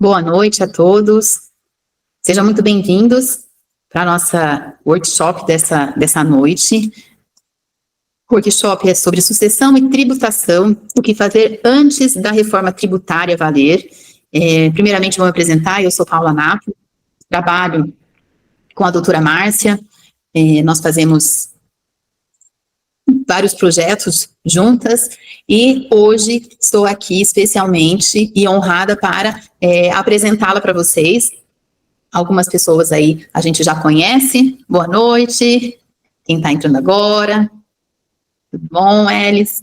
Boa noite a todos. Sejam muito bem-vindos para a nossa workshop dessa noite. O workshop é sobre sucessão e tributação, o que fazer antes da reforma tributária valer. Primeiramente, vou me apresentar, eu sou Paula Napo, trabalho com a doutora Márcia, nós fazemos vários projetos juntas e hoje estou aqui especialmente e honrada para apresentá-la para vocês. Algumas pessoas aí a gente já conhece. Boa noite, quem está entrando agora. Tudo bom, Elis?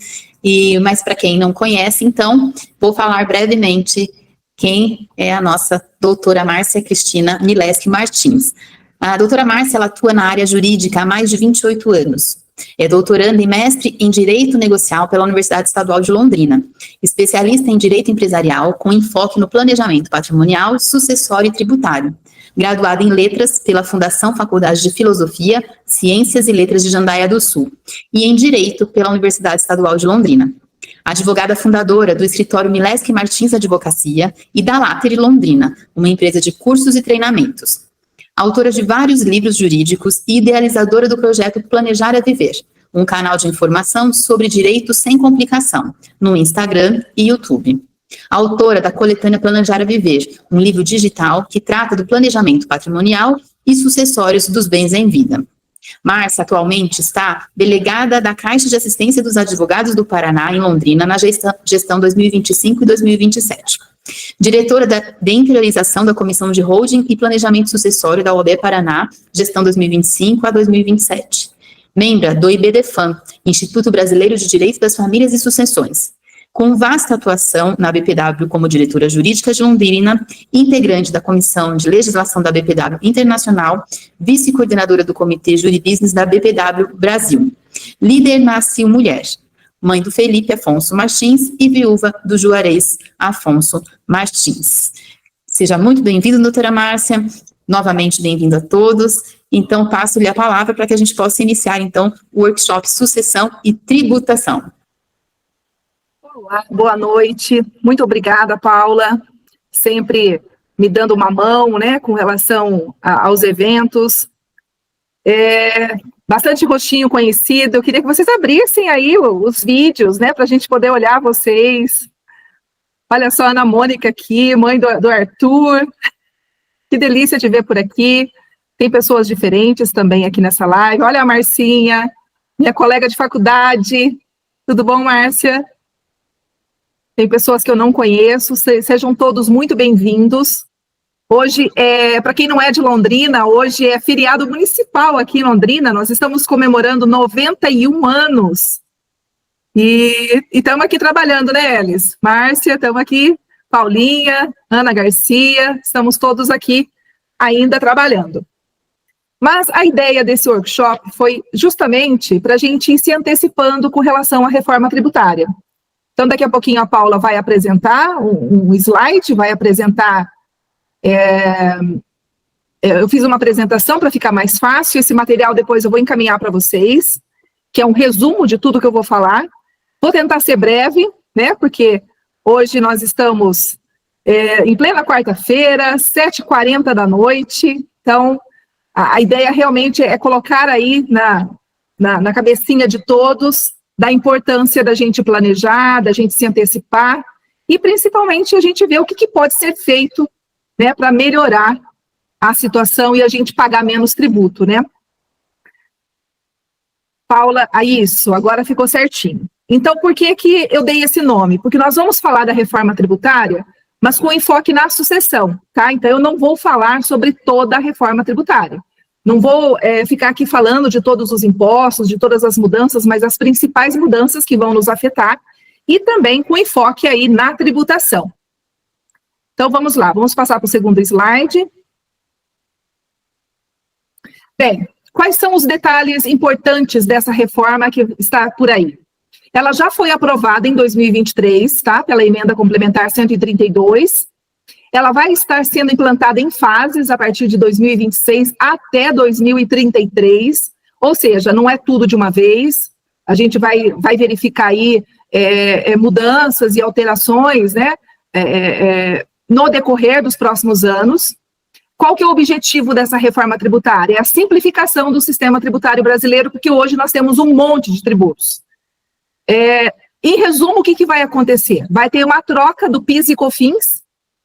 Mas para quem não conhece, então, vou falar brevemente quem é a nossa doutora Márcia Cristina Mileski Martins. A doutora Márcia, ela atua na área jurídica há mais de 28 anos. É doutoranda e mestre em Direito Negocial pela Universidade Estadual de Londrina, especialista em Direito Empresarial com enfoque no planejamento patrimonial, sucessório e tributário, graduada em Letras pela Fundação Faculdade de Filosofia, Ciências e Letras de Jandaia do Sul, e em Direito pela Universidade Estadual de Londrina. Advogada fundadora do escritório Mileski Martins Advocacia e da Latere Londrina, uma empresa de cursos e treinamentos. Autora de vários livros jurídicos e idealizadora do projeto Planejar é Viver, um canal de informação sobre direito sem complicação, no Instagram e YouTube. Autora da coletânea Planejar é Viver, um livro digital que trata do planejamento patrimonial e sucessórios dos bens em vida. Márcia atualmente está delegada da Caixa de Assistência dos Advogados do Paraná, em Londrina, na gestão 2025 e 2027. Diretora de interiorização da Comissão de Holding e Planejamento Sucessório da OAB Paraná, gestão 2025 a 2027. Membra do IBDFAM, Instituto Brasileiro de Direito das Famílias e Sucessões. Com vasta atuação na BPW como diretora jurídica de Londrina, integrante da Comissão de Legislação da BPW Internacional, vice-coordenadora do Comitê Juribusiness da BPW Brasil. Líder na Acio Mulher. Mãe do Felipe Afonso Martins e viúva do Juarez Afonso Martins. Seja muito bem-vindo, doutora Márcia. Novamente, bem-vindo a todos. Então, passo-lhe a palavra para que a gente possa iniciar, então, o workshop Sucessão e Tributação. Olá, boa noite. Muito obrigada, Paula. Sempre me dando uma mão, né, com relação aos eventos. Bastante rostinho conhecido. Eu queria que vocês abrissem aí os vídeos, né, para a gente poder olhar vocês. Olha só a Ana Mônica aqui, mãe do Arthur. Que delícia de ver por aqui. Tem pessoas diferentes também aqui nessa live. Olha a Marcinha, minha colega de faculdade. Tudo bom, Márcia? Tem pessoas que eu não conheço. Sejam todos muito bem-vindos. Hoje, para quem não é de Londrina, hoje é feriado municipal aqui em Londrina. Nós estamos comemorando 91 anos. E estamos aqui trabalhando, né, Elis? Márcia, estamos aqui. Paulinha, Ana Garcia, estamos todos aqui ainda trabalhando. Mas a ideia desse workshop foi justamente para a gente ir se antecipando com relação à reforma tributária. Então, daqui a pouquinho a Paula vai apresentar um slide, vai apresentar... eu fiz uma apresentação para ficar mais fácil, esse material depois eu vou encaminhar para vocês, que é um resumo de tudo que eu vou falar. Vou tentar ser breve, né, porque hoje nós estamos em plena quarta-feira, 7h40 da noite, então a ideia realmente é colocar aí na cabecinha de todos da importância da gente planejar, da gente se antecipar, e principalmente a gente ver o que pode ser feito, né, para melhorar a situação e a gente pagar menos tributo, né? Paula, isso, agora ficou certinho. Então, por que eu dei esse nome? Porque nós vamos falar da reforma tributária, mas com enfoque na sucessão, tá? Então, eu não vou falar sobre toda a reforma tributária. Não vou ficar aqui falando de todos os impostos, de todas as mudanças, mas as principais mudanças que vão nos afetar, e também com enfoque aí na tributação. Então, vamos lá, vamos passar para o segundo slide. Bem, quais são os detalhes importantes dessa reforma que está por aí? Ela já foi aprovada em 2023, tá? Pela emenda complementar 132. Ela vai estar sendo implantada em fases a partir de 2026 até 2033, ou seja, não é tudo de uma vez. A gente vai verificar aí mudanças e alterações, né? no decorrer dos próximos anos. Qual que é o objetivo dessa reforma tributária? É a simplificação do sistema tributário brasileiro, porque hoje nós temos um monte de tributos. Em resumo, o que vai acontecer? Vai ter uma troca do PIS e COFINS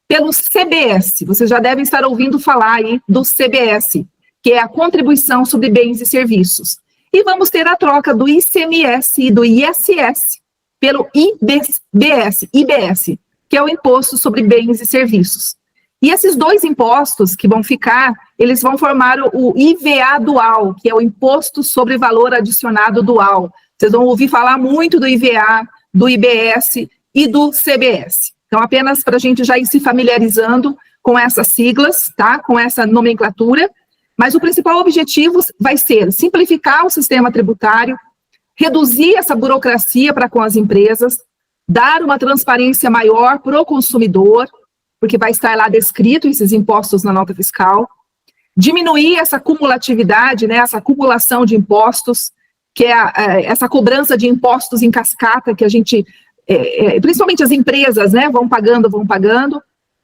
pelo CBS. Vocês já devem estar ouvindo falar aí do CBS, que é a Contribuição sobre Bens e Serviços. E vamos ter a troca do ICMS e do ISS pelo IBS, que é o Imposto sobre Bens e Serviços. E esses dois impostos que vão ficar, eles vão formar o IVA dual, que é o Imposto sobre Valor Adicionado Dual. Vocês vão ouvir falar muito do IVA, do IBS e do CBS. Então, apenas para a gente já ir se familiarizando com essas siglas, tá? Com essa nomenclatura. Mas o principal objetivo vai ser simplificar o sistema tributário, reduzir essa burocracia para com as empresas, dar uma transparência maior para o consumidor, porque vai estar lá descrito esses impostos na nota fiscal, diminuir essa cumulatividade, né, essa acumulação de impostos, que é essa cobrança de impostos em cascata que a gente, principalmente as empresas, né, vão pagando,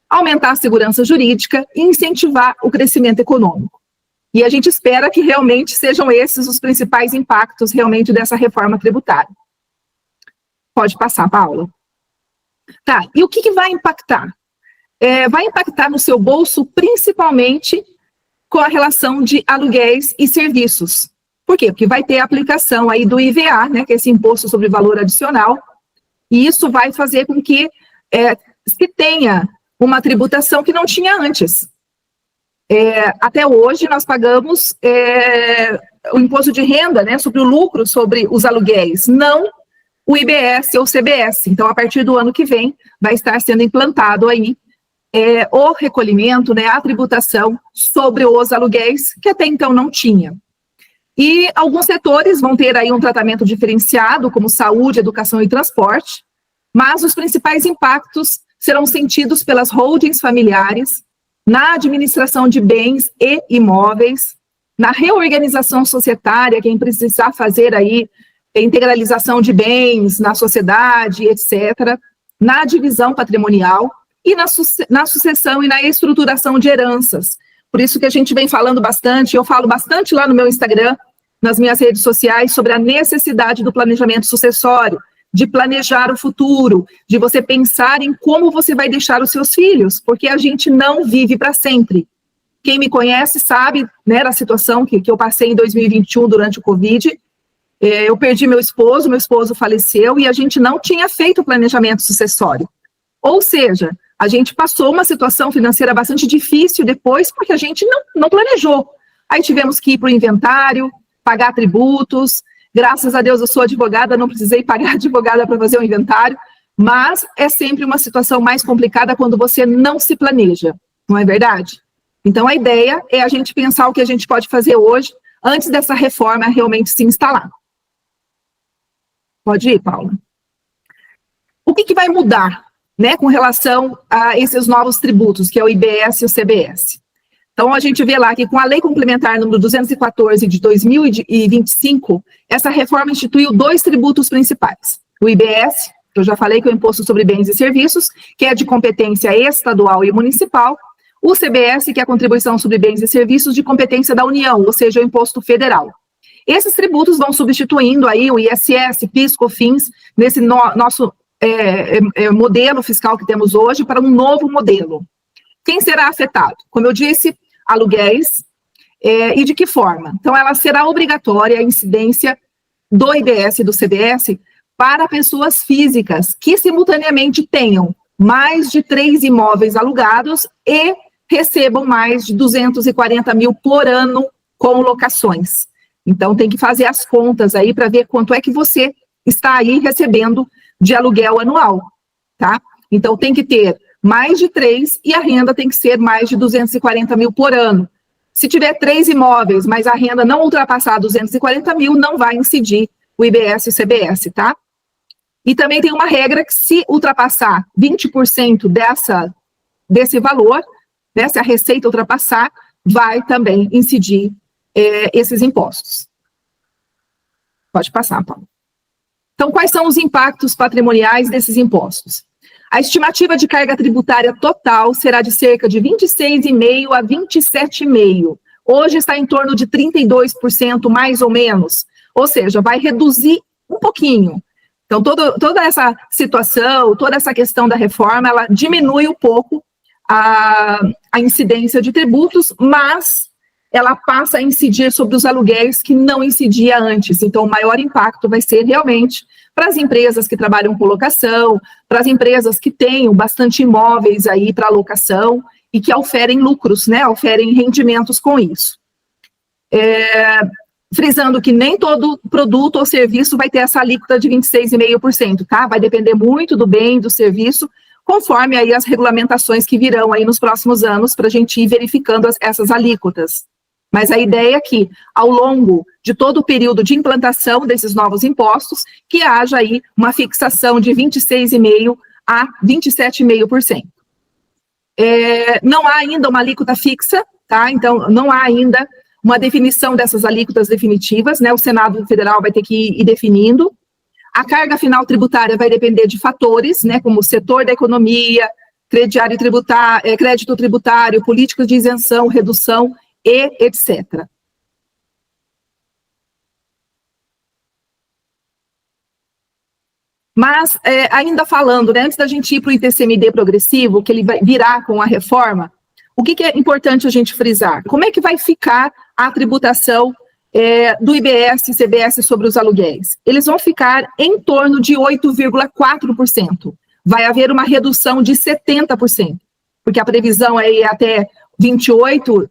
aumentar a segurança jurídica e incentivar o crescimento econômico. E a gente espera que realmente sejam esses os principais impactos realmente dessa reforma tributária. Pode passar, Paula. Tá, e o que vai impactar? Vai impactar no seu bolso, principalmente com a relação de aluguéis e serviços. Por quê? Porque vai ter a aplicação aí do IVA, né, que é esse Imposto sobre Valor Adicional, e isso vai fazer com que se tenha uma tributação que não tinha antes. Até hoje, nós pagamos o imposto de renda, né, sobre o lucro, sobre os aluguéis, não o IBS ou CBS. Então, a partir do ano que vem, vai estar sendo implantado aí o recolhimento, né, a tributação sobre os aluguéis, que até então não tinha. E alguns setores vão ter aí um tratamento diferenciado, como saúde, educação e transporte, mas os principais impactos serão sentidos pelas holdings familiares, na administração de bens e imóveis, na reorganização societária, quem precisar fazer aí integralização de bens na sociedade, etc., na divisão patrimonial, e na sucessão e na estruturação de heranças. Por isso que a gente vem falando bastante, eu falo bastante lá no meu Instagram, nas minhas redes sociais, sobre a necessidade do planejamento sucessório, de planejar o futuro, de você pensar em como você vai deixar os seus filhos, porque a gente não vive para sempre. Quem me conhece sabe, né, da situação que eu passei em 2021 durante o Covid. Eu perdi meu esposo faleceu e a gente não tinha feito o planejamento sucessório. Ou seja, a gente passou uma situação financeira bastante difícil depois, porque a gente não planejou. Aí tivemos que ir para o inventário, pagar tributos. Graças a Deus eu sou advogada, não precisei pagar advogada para fazer o inventário, mas é sempre uma situação mais complicada quando você não se planeja, não é verdade? Então a ideia é a gente pensar o que a gente pode fazer hoje, antes dessa reforma realmente se instalar. Pode ir, Paula. O que vai mudar, né, com relação a esses novos tributos, que é o IBS e o CBS? Então, a gente vê lá que com a Lei Complementar número 214 de 2025, essa reforma instituiu dois tributos principais. O IBS, que eu já falei que é o Imposto sobre Bens e Serviços, que é de competência estadual e municipal. O CBS, que é a Contribuição sobre Bens e Serviços de competência da União, ou seja, o Imposto Federal. Esses tributos vão substituindo aí o ISS, PIS, COFINS, nesse nosso modelo fiscal que temos hoje, para um novo modelo. Quem será afetado? Como eu disse, aluguéis, e de que forma? Então, ela será obrigatória a incidência do IBS e do CBS para pessoas físicas que simultaneamente tenham mais de 3 imóveis alugados e recebam mais de 240 mil por ano com locações. Então, tem que fazer as contas aí para ver quanto é que você está aí recebendo de aluguel anual, tá? Então, tem que ter mais de 3 e a renda tem que ser mais de 240 mil por ano. Se tiver 3 imóveis, mas a renda não ultrapassar 240 mil, não vai incidir o IBS e o CBS, tá? E também tem uma regra que se ultrapassar 20% desse valor, né, se a receita ultrapassar, vai também incidir esses impostos. Pode passar, Paulo. Então, quais são os impactos patrimoniais desses impostos? A estimativa de carga tributária total será de cerca de 26,5% a 27,5%. Hoje está em torno de 32%, mais ou menos. Ou seja, vai reduzir um pouquinho. Então, toda essa situação, toda essa questão da reforma, ela diminui um pouco a incidência de tributos, mas ela passa a incidir sobre os aluguéis que não incidia antes. Então, o maior impacto vai ser realmente para as empresas que trabalham com locação, para as empresas que tenham bastante imóveis aí para locação e que oferem lucros, né, oferem rendimentos com isso. Frisando que nem todo produto ou serviço vai ter essa alíquota de 26,5%, tá? Vai depender muito do bem, do serviço, conforme aí as regulamentações que virão aí nos próximos anos para a gente ir verificando essas alíquotas. Mas a ideia é que, ao longo de todo o período de implantação desses novos impostos, que haja aí uma fixação de 26,5% a 27,5%. Não há ainda uma alíquota fixa, tá? Então, não há ainda uma definição dessas alíquotas definitivas, né? O Senado Federal vai ter que ir definindo. A carga final tributária vai depender de fatores, né? Como o setor da economia, crédito tributário, políticas de isenção, redução e etc. Mas, ainda falando, né, antes da gente ir para o ITCMD progressivo, que ele vai virar com a reforma, o que é importante a gente frisar? Como é que vai ficar a tributação do IBS e CBS sobre os aluguéis? Eles vão ficar em torno de 8,4%. Vai haver uma redução de 70%, porque a previsão é até 28%,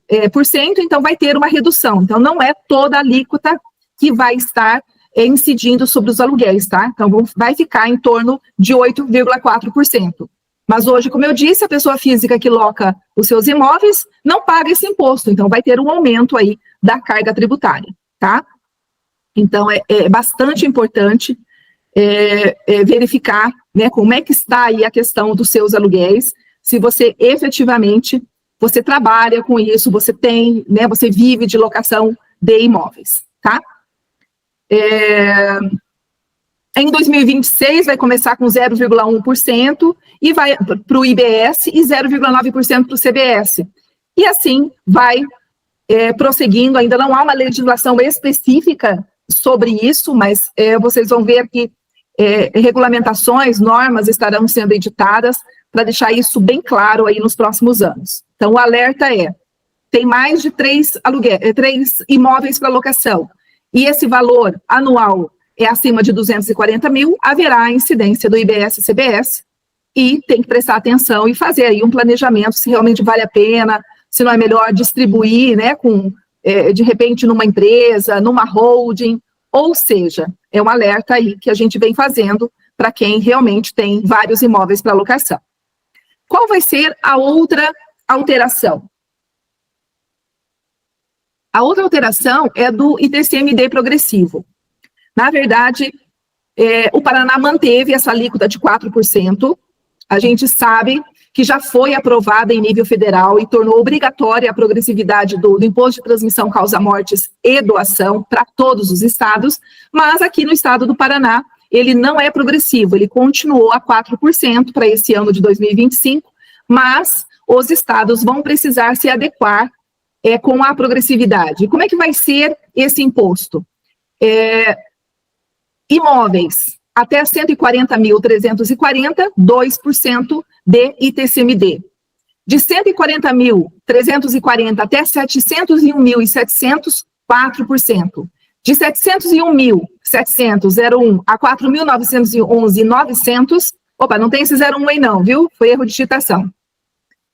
então vai ter uma redução. Então, não é toda a alíquota que vai estar incidindo sobre os aluguéis, tá? Então, vai ficar em torno de 8,4%. Mas hoje, como eu disse, a pessoa física que loca os seus imóveis não paga esse imposto, então vai ter um aumento aí da carga tributária, tá? Então, é bastante importante verificar, né, como é que está aí a questão dos seus aluguéis, se você efetivamente, você trabalha com isso, você tem, né, você vive de locação de imóveis, tá? Em 2026 vai começar com 0,1% e vai para o IBS e 0,9% para o CBS. E assim vai prosseguindo, ainda não há uma legislação específica sobre isso, mas vocês vão ver que regulamentações, normas estarão sendo editadas para deixar isso bem claro aí nos próximos anos. Então, o alerta tem mais de 3 imóveis para locação, e esse valor anual é acima de 240 mil, haverá a incidência do IBS e CBS, e tem que prestar atenção e fazer aí um planejamento, se realmente vale a pena, se não é melhor distribuir, né, de repente numa empresa, numa holding, ou seja, é um alerta aí que a gente vem fazendo para quem realmente tem vários imóveis para locação. Qual vai ser a outra alteração? A outra alteração é do ITCMD progressivo. Na verdade, o Paraná manteve essa alíquota de 4%. A gente sabe que já foi aprovada em nível federal e tornou obrigatória a progressividade do Imposto de Transmissão Causa-Mortes e Doação para todos os estados, mas aqui no estado do Paraná, ele não é progressivo, ele continuou a 4% para esse ano de 2025, mas os estados vão precisar se adequar com a progressividade. Como é que vai ser esse imposto? Imóveis até 140.340, 2% de ITCMD. De 140.340 até 701.700, 4%. De 701.700, 0,1 a 4.911.900, opa, não tem esse 0,1 aí não, viu? Foi erro de digitação.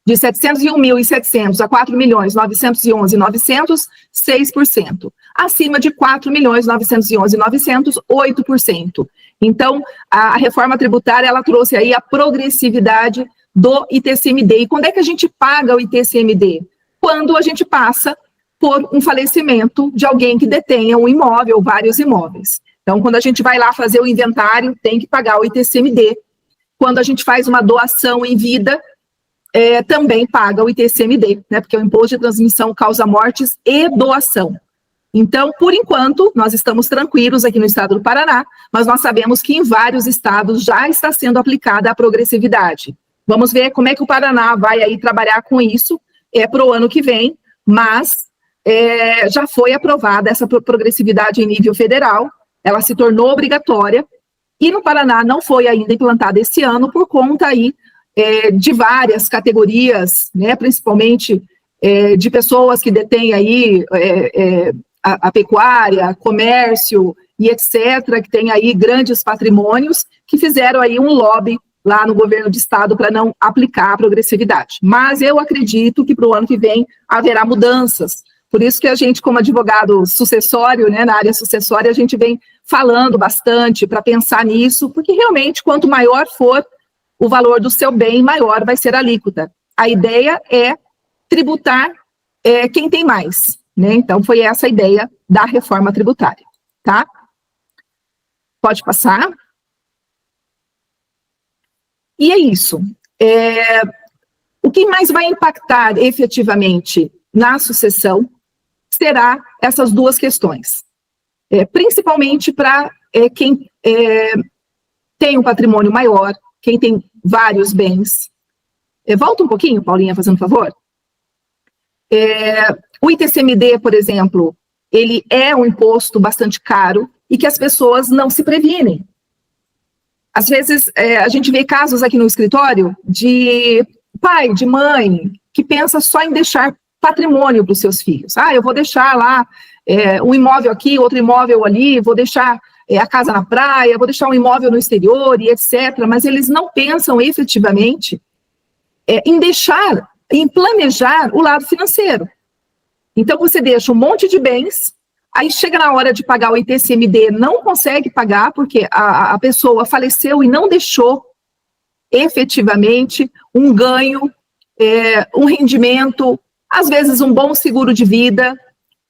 De 701.700 a 4.911.900, 6%. Acima de 4.911.900, 8%. Então, a reforma tributária, ela trouxe aí a progressividade do ITCMD. E quando é que a gente paga o ITCMD? Quando a gente passa por um falecimento de alguém que detenha um imóvel ou vários imóveis. Então, quando a gente vai lá fazer o inventário, tem que pagar o ITCMD. Quando a gente faz uma doação em vida, também paga o ITCMD, né? Porque é o Imposto de Transmissão Causa-Mortes e Doação. Então, por enquanto, nós estamos tranquilos aqui no estado do Paraná, mas nós sabemos que em vários estados já está sendo aplicada a progressividade. Vamos ver como é que o Paraná vai aí trabalhar com isso para o ano que vem, mas já foi aprovada essa progressividade em nível federal, ela se tornou obrigatória, e no Paraná não foi ainda implantada esse ano por conta aí de várias categorias, né, principalmente de pessoas que detêm aí a pecuária, comércio e etc., que tem aí grandes patrimônios, que fizeram aí um lobby lá no governo do estado para não aplicar a progressividade. Mas eu acredito que para o ano que vem haverá mudanças. Por isso que a gente, como advogado sucessório, né, na área sucessória, a gente vem falando bastante para pensar nisso, porque realmente quanto maior for o valor do seu bem, maior vai ser a alíquota. A ideia é tributar quem tem mais, né? Então foi essa a ideia da reforma tributária, tá? Pode passar. E é isso. O que mais vai impactar efetivamente na sucessão será essas duas questões. Principalmente para quem tem um patrimônio maior, quem tem vários bens. Volta um pouquinho, Paulinha, fazendo favor. O ITCMD, por exemplo, ele é um imposto bastante caro e que as pessoas não se previnem. Às vezes, a gente vê casos aqui no escritório de pai, de mãe, que pensa só em deixar patrimônio para os seus filhos. Eu vou deixar lá um imóvel aqui, outro imóvel ali, vou deixar a casa na praia, vou deixar um imóvel no exterior e etc. Mas eles não pensam efetivamente em planejar o lado financeiro. Então, você deixa um monte de bens, aí chega na hora de pagar o ITCMD, não consegue pagar, porque a pessoa faleceu e não deixou efetivamente um ganho, um rendimento, às vezes um bom seguro de vida,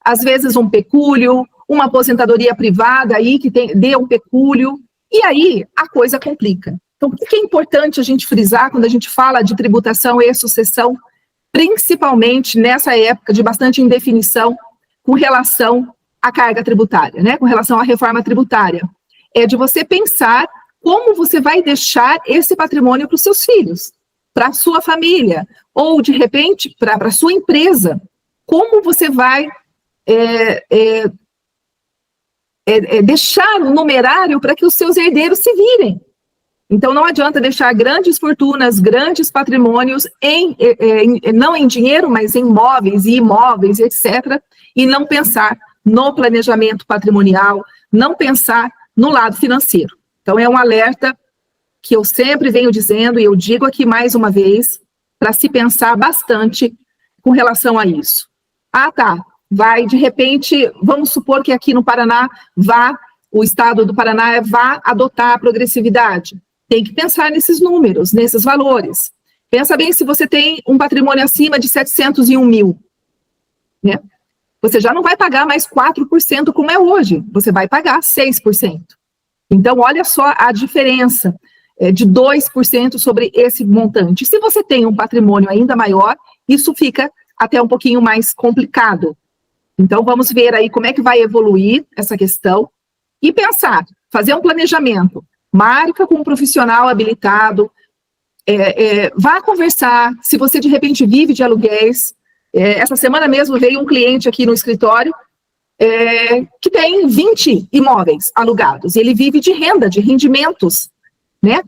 às vezes um pecúlio, uma aposentadoria privada aí que dê um pecúlio, e aí a coisa complica. Então, o que é importante a gente frisar quando a gente fala de tributação e sucessão, principalmente nessa época de bastante indefinição com relação à carga tributária, né? Com relação à reforma tributária, é de você pensar como você vai deixar esse patrimônio para os seus filhos, para a sua família, ou, de repente, para a sua empresa. Como você vai deixar um numerário para que os seus herdeiros se virem. Então, não adianta deixar grandes fortunas, grandes patrimônios, não em dinheiro, mas em móveis e imóveis, etc., e não pensar no planejamento patrimonial, não pensar no lado financeiro. Então, é um alerta que eu sempre venho dizendo, e eu digo aqui mais uma vez, para se pensar bastante com relação a isso. Tá, vai, de repente, vamos supor que aqui no Paraná o estado do Paraná vá adotar a progressividade. Tem que pensar nesses números, nesses valores. Pensa bem se você tem um patrimônio acima de 701 mil, né? Você já não vai pagar mais 4% como é hoje, você vai pagar 6%. Então, olha só a diferença de 2% sobre esse montante. Se você tem um patrimônio ainda maior, isso fica até um pouquinho mais complicado. Então, vamos ver aí como é que vai evoluir essa questão e pensar, fazer um planejamento. Marca com um profissional habilitado, vá conversar, se você de repente vive de aluguéis. Essa semana mesmo veio um cliente aqui no escritório que tem 20 imóveis alugados, e ele vive de renda, de rendimentos, né,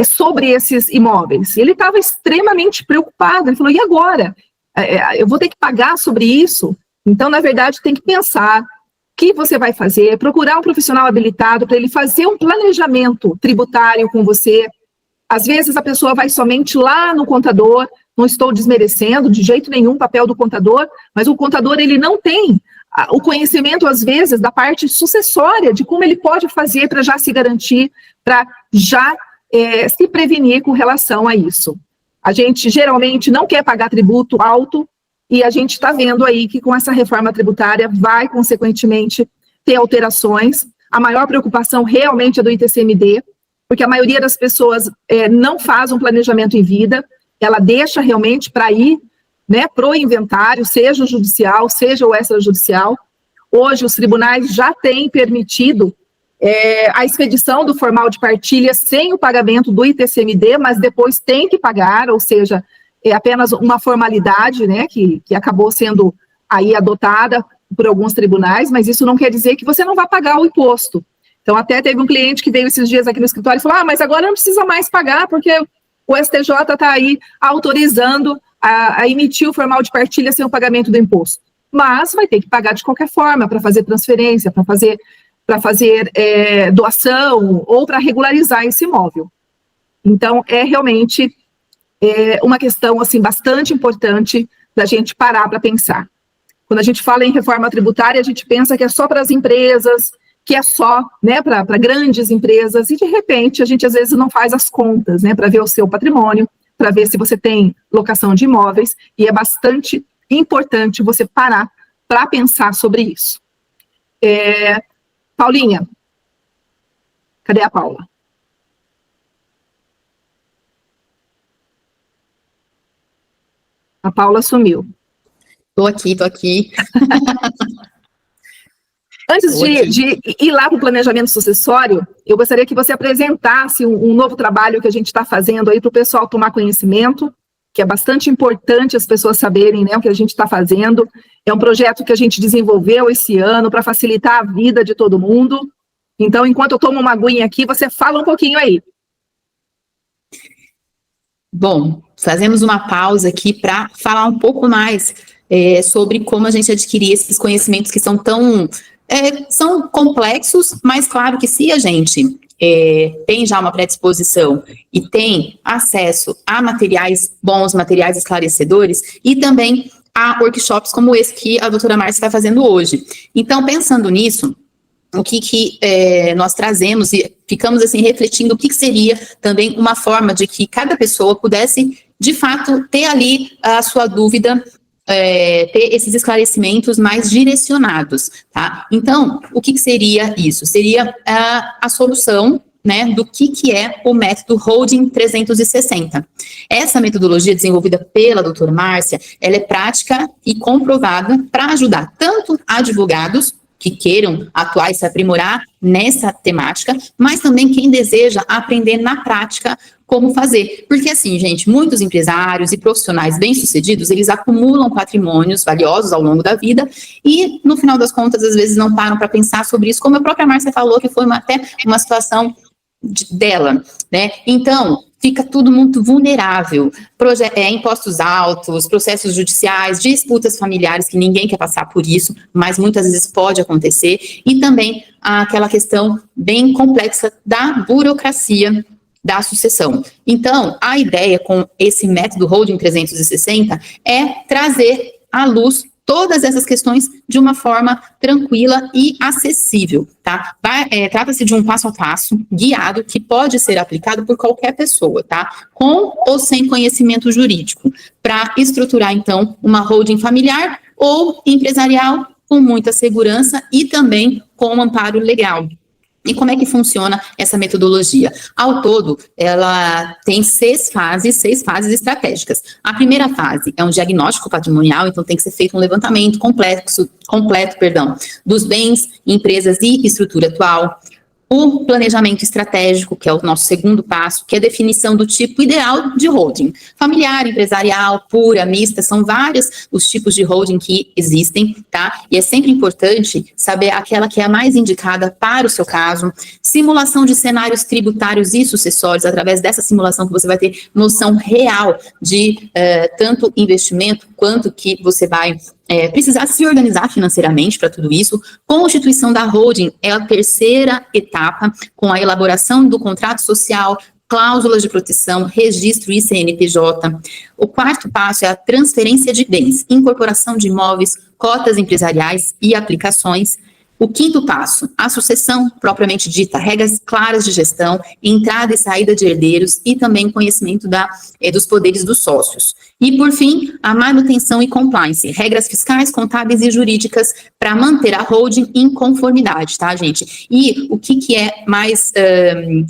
sobre esses imóveis. Ele estava extremamente preocupado, ele falou, e agora? Eu vou ter que pagar sobre isso? Então, na verdade, tem que pensar o que você vai fazer, procurar um profissional habilitado para ele fazer um planejamento tributário com você. Às vezes a pessoa vai somente lá no contador, não estou desmerecendo de jeito nenhum o papel do contador, mas o contador ele não tem o conhecimento, às vezes, da parte sucessória, de como ele pode fazer para já se garantir, para já se prevenir com relação a isso. A gente geralmente não quer pagar tributo alto, e a gente está vendo aí que com essa reforma tributária vai, consequentemente, ter alterações. A maior preocupação realmente é do ITCMD, porque a maioria das pessoas não faz um planejamento em vida, ela deixa realmente para ir, né, para o inventário, seja o judicial, seja o extrajudicial. Hoje, os tribunais já têm permitido a expedição do formal de partilha sem o pagamento do ITCMD, mas depois tem que pagar, ou seja, é apenas uma formalidade, né, que acabou sendo aí adotada por alguns tribunais, mas isso não quer dizer que você não vai pagar o imposto. Então, até teve um cliente que veio esses dias aqui no escritório e falou, mas agora não precisa mais pagar, porque o STJ está aí autorizando a emitir o formal de partilha sem o pagamento do imposto. Mas vai ter que pagar de qualquer forma, para fazer transferência, para fazer doação ou para regularizar esse imóvel. Então, é realmente uma questão assim, bastante importante da gente parar para pensar. Quando a gente fala em reforma tributária, a gente pensa que é só para as empresas, que é só, né, para grandes empresas, e de repente a gente às vezes não faz as contas, né, para ver o seu patrimônio, para ver se você tem locação de imóveis, e é bastante importante você parar para pensar sobre isso. Paulinha, cadê a Paula? A Paula sumiu. Tô aqui. Antes de ir lá para o planejamento sucessório, eu gostaria que você apresentasse um novo trabalho que a gente está fazendo aí para o pessoal tomar conhecimento, que é bastante importante as pessoas saberem, né, o que a gente está fazendo. É um projeto que a gente desenvolveu esse ano para facilitar a vida de todo mundo. Então, enquanto eu tomo uma aguinha aqui, você fala um pouquinho aí. Bom, fazemos uma pausa aqui para falar um pouco mais sobre como a gente adquirir esses conhecimentos que são são complexos, mas claro que se a gente tem já uma predisposição e tem acesso a materiais bons, materiais esclarecedores e também a workshops como esse que a doutora Márcia está fazendo hoje. Então, pensando nisso, o que nós trazemos e ficamos assim refletindo o que seria também uma forma de que cada pessoa pudesse, de fato, ter ali a sua dúvida, ter esses esclarecimentos mais direcionados, tá? Então, o que seria isso? Seria a solução, né, do que é o método Holding 360. Essa metodologia desenvolvida pela doutora Márcia, ela é prática e comprovada para ajudar tanto advogados que queiram atuar e se aprimorar nessa temática, mas também quem deseja aprender na prática como fazer. Porque assim, gente, muitos empresários e profissionais bem-sucedidos, eles acumulam patrimônios valiosos ao longo da vida e, no final das contas, às vezes não param para pensar sobre isso, como a própria Márcia falou, que foi até uma situação dela, né? Então, fica tudo muito vulnerável, impostos altos, processos judiciais, disputas familiares, que ninguém quer passar por isso, mas muitas vezes pode acontecer, e também aquela questão bem complexa da burocracia da sucessão. Então, a ideia com esse método Holding 360 é trazer à luz todas essas questões de uma forma tranquila e acessível, tá? Trata-se de um passo a passo guiado que pode ser aplicado por qualquer pessoa, tá? Com ou sem conhecimento jurídico, para estruturar, então, uma holding familiar ou empresarial com muita segurança e também com um amparo legal. E como é que funciona essa metodologia? Ao todo, ela tem 6 fases estratégicas. A primeira fase é um diagnóstico patrimonial, então tem que ser feito um levantamento completo, dos bens, empresas e estrutura atual. O planejamento estratégico, que é o nosso segundo passo, que é a definição do tipo ideal de holding. Familiar, empresarial, pura, mista, são vários os tipos de holding que existem, tá? E é sempre importante saber aquela que é a mais indicada para o seu caso. Simulação de cenários tributários e sucessórios, através dessa simulação que você vai ter noção real de tanto investimento quanto que você vai precisar se organizar financeiramente para tudo isso. Constituição da holding é a terceira etapa, com a elaboração do contrato social, cláusulas de proteção, registro e CNPJ. O quarto passo é a transferência de bens, incorporação de imóveis, cotas empresariais e aplicações. O quinto passo, a sucessão propriamente dita, regras claras de gestão, entrada e saída de herdeiros e também conhecimento dos poderes dos sócios. E, por fim, a manutenção e compliance, regras fiscais, contábeis e jurídicas para manter a holding em conformidade, tá, gente? E o que é mais,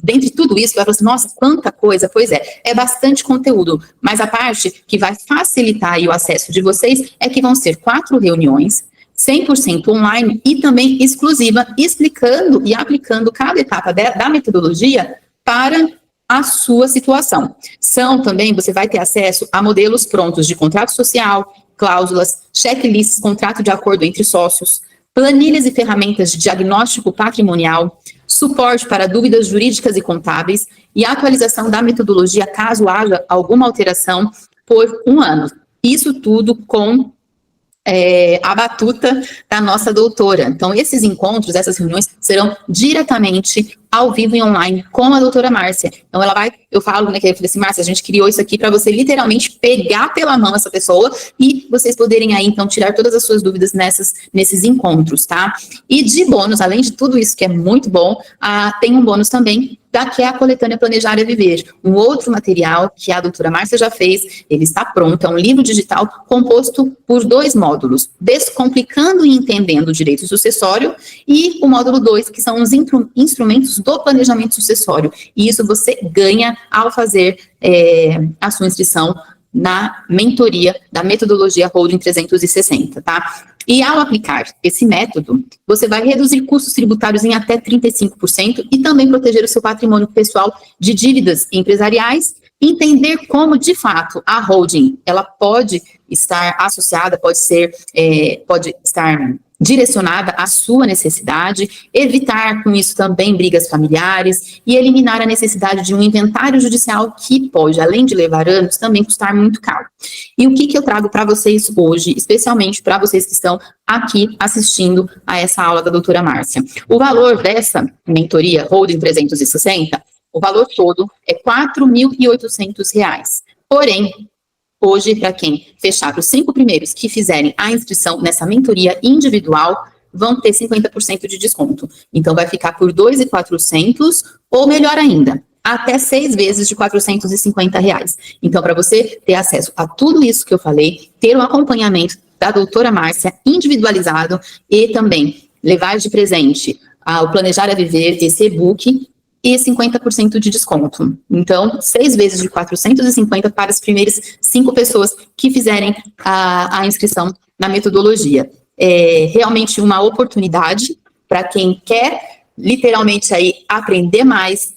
dentre tudo isso, vai falar assim, nossa, quanta coisa, pois é bastante conteúdo, mas a parte que vai facilitar aí o acesso de vocês é que vão ser 4 reuniões, 100% online e também exclusiva, explicando e aplicando cada etapa da metodologia para a sua situação. Você vai ter acesso a modelos prontos de contrato social, cláusulas, checklists, contrato de acordo entre sócios, planilhas e ferramentas de diagnóstico patrimonial, suporte para dúvidas jurídicas e contábeis e atualização da metodologia caso haja alguma alteração por 1 ano. Isso tudo com a batuta da nossa doutora. Então, esses encontros, essas reuniões serão diretamente ao vivo e online com a doutora Márcia. Então, eu falo, né, que eu falei assim, Márcia, a gente criou isso aqui para você literalmente pegar pela mão essa pessoa e vocês poderem aí, então, tirar todas as suas dúvidas nesses encontros, tá? E de bônus, além de tudo isso que é muito bom, tem um bônus também, que é a coletânea Planejar é Viver, um outro material que a doutora Márcia já fez, ele está pronto, é um livro digital composto por 2 módulos, Descomplicando e Entendendo o Direito Sucessório e o módulo 2, que são os instrumentos do planejamento sucessório, e isso você ganha ao fazer a sua inscrição na mentoria da metodologia Holding 360, tá? E ao aplicar esse método, você vai reduzir custos tributários em até 35% e também proteger o seu patrimônio pessoal de dívidas empresariais, entender como, de fato, a holding, ela pode estar associada, pode estar direcionada à sua necessidade, evitar com isso também brigas familiares e eliminar a necessidade de um inventário judicial que pode, além de levar anos, também custar muito caro. E o que eu trago para vocês hoje, especialmente para vocês que estão aqui assistindo a essa aula da doutora Márcia? O valor dessa mentoria Holding 360, o valor todo é R$ 4.800. Porém, hoje, para quem fechar para os 5 primeiros que fizerem a inscrição nessa mentoria individual, vão ter 50% de desconto. Então, vai ficar por R$ 2.400, ou melhor ainda, até 6 vezes de R$ 450. Então, para você ter acesso a tudo isso que eu falei, ter um acompanhamento da doutora Márcia individualizado e também levar de presente o Planejar é Viver, esse e-book, e 50% de desconto. Então, 6 vezes de 450 para as primeiras 5 pessoas que fizerem a inscrição na metodologia. É realmente uma oportunidade para quem quer literalmente aí aprender mais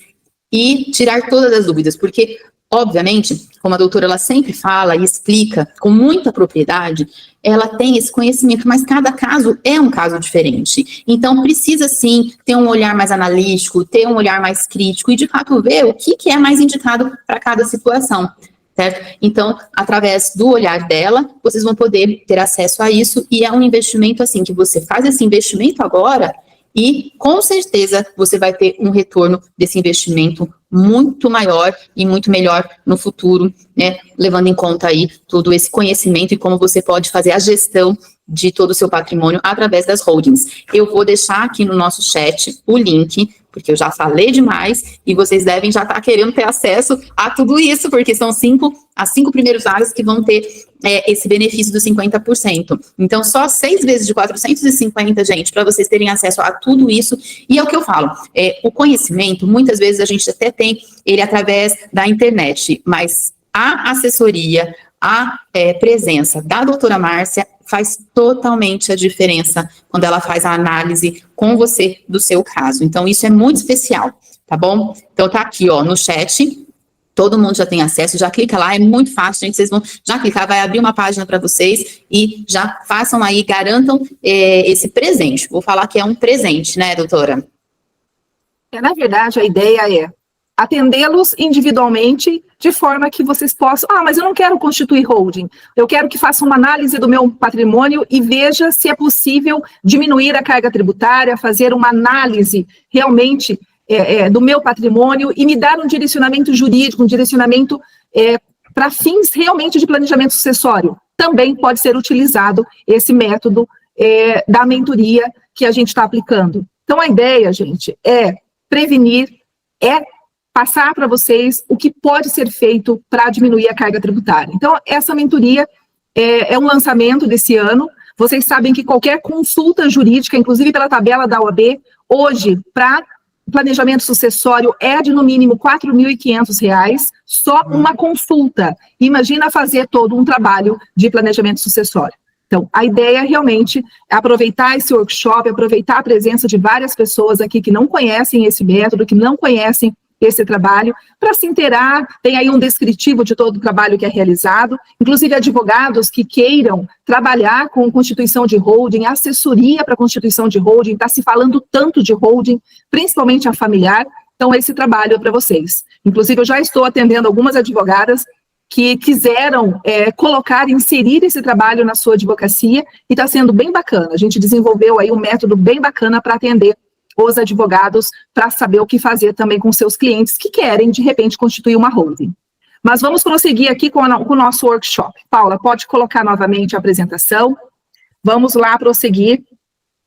e tirar todas as dúvidas, porque, obviamente, como a doutora ela sempre fala e explica com muita propriedade, ela tem esse conhecimento, mas cada caso é um caso diferente. Então, precisa, sim, ter um olhar mais analítico, ter um olhar mais crítico e, de fato, ver o que é mais indicado para cada situação, certo? Então, através do olhar dela, vocês vão poder ter acesso a isso e é um investimento, assim, que você faz esse investimento agora e, com certeza, você vai ter um retorno desse investimento muito maior e muito melhor no futuro, né? Levando em conta aí todo esse conhecimento e como você pode fazer a gestão de todo o seu patrimônio através das holdings. Eu vou deixar aqui no nosso chat o link, porque eu já falei demais e vocês devem já estar querendo ter acesso a tudo isso, porque são as 5 primeiras áreas que vão ter esse benefício dos 50%. Então, só 6 vezes de 450, gente, para vocês terem acesso a tudo isso. E é o que eu falo, o conhecimento, muitas vezes a gente até tem ele através da internet, mas a assessoria, a presença da doutora Márcia faz totalmente a diferença quando ela faz a análise com você do seu caso. Então, isso é muito especial, tá bom? Então, tá aqui, ó, no chat, todo mundo já tem acesso, já clica lá, é muito fácil, gente, vocês vão já clicar, vai abrir uma página para vocês e já façam aí, garantam esse presente. Vou falar que é um presente, né, doutora? Na verdade, a ideia é atendê-los individualmente, de forma que vocês possam... mas eu não quero constituir holding, eu quero que faça uma análise do meu patrimônio e veja se é possível diminuir a carga tributária, fazer uma análise realmente do meu patrimônio e me dar um direcionamento jurídico, um direcionamento para fins realmente de planejamento sucessório. Também pode ser utilizado esse método da mentoria que a gente está aplicando. Então, a ideia, gente, é prevenir, passar para vocês o que pode ser feito para diminuir a carga tributária. Então, essa mentoria é um lançamento desse ano. Vocês sabem que qualquer consulta jurídica, inclusive pela tabela da OAB, hoje, para planejamento sucessório, é de no mínimo R$ 4.500, só uma consulta. Imagina fazer todo um trabalho de planejamento sucessório. Então, a ideia realmente é aproveitar esse workshop, aproveitar a presença de várias pessoas aqui que não conhecem esse método, que não conhecem esse trabalho, para se inteirar. Tem aí um descritivo de todo o trabalho que é realizado, inclusive advogados que queiram trabalhar com constituição de holding, assessoria para constituição de holding, está se falando tanto de holding, principalmente a familiar, então esse trabalho é para vocês. Inclusive, eu já estou atendendo algumas advogadas que quiseram inserir esse trabalho na sua advocacia, e está sendo bem bacana. A gente desenvolveu aí um método bem bacana para atender os advogados, para saber o que fazer também com seus clientes que querem, de repente, constituir uma holding. Mas vamos prosseguir aqui com o nosso workshop. Paula, pode colocar novamente a apresentação. Vamos lá prosseguir